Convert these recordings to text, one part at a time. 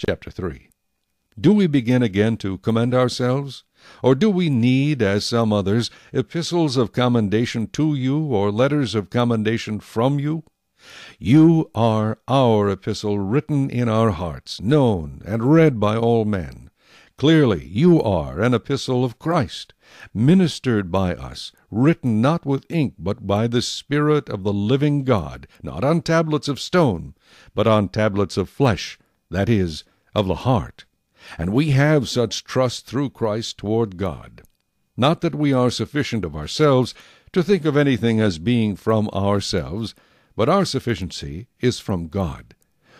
Chapter 3. Do we begin again to commend ourselves? Or do we need, as some others, epistles of commendation to you, or letters of commendation from you? You are our epistle, written in our hearts, known and read by all men. Clearly you are an epistle of Christ, ministered by us, written not with ink, but by the Spirit of the living God, not on tablets of stone, but on tablets of flesh, that is, of the heart. And we have such trust through Christ toward God. Not that we are sufficient of ourselves to think of anything as being from ourselves, but our sufficiency is from God,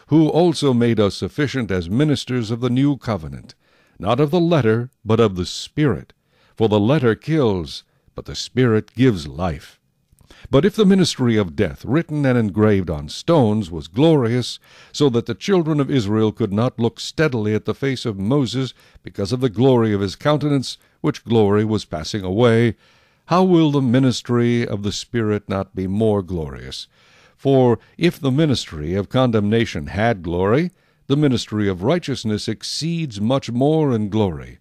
who also made us sufficient as ministers of the new covenant, not of the letter, but of the Spirit. For the letter kills, but the Spirit gives life. But if the ministry of death, written and engraved on stones, was glorious, so that the children of Israel could not look steadily at the face of Moses because of the glory of his countenance, which glory was passing away, how will the ministry of the Spirit not be more glorious? For if the ministry of condemnation had glory, the ministry of righteousness exceeds much more in glory.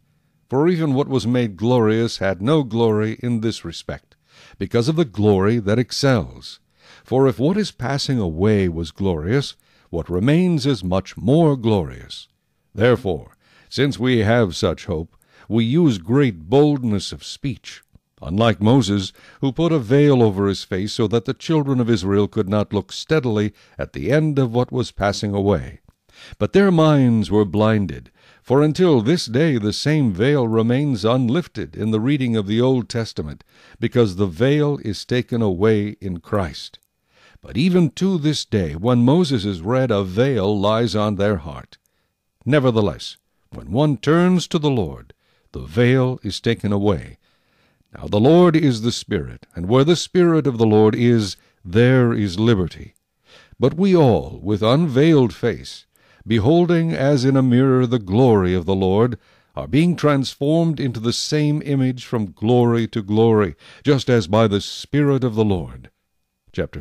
For even what was made glorious had no glory in this respect, because of the glory that excels. For if what is passing away was glorious, what remains is much more glorious. Therefore, since we have such hope, we use great boldness of speech, unlike Moses, who put a veil over his face so that the children of Israel could not look steadily at the end of what was passing away. But their minds were blinded, for until this day the same veil remains unlifted in the reading of the Old Testament, because the veil is taken away in Christ. But even to this day, when Moses is read, a veil lies on their heart. Nevertheless, when one turns to the Lord, the veil is taken away. Now the Lord is the Spirit, and where the Spirit of the Lord is, there is liberty. But we all, with unveiled face, beholding as in a mirror the glory of the Lord, are being transformed into the same image from glory to glory, just as by the Spirit of the Lord. Chapter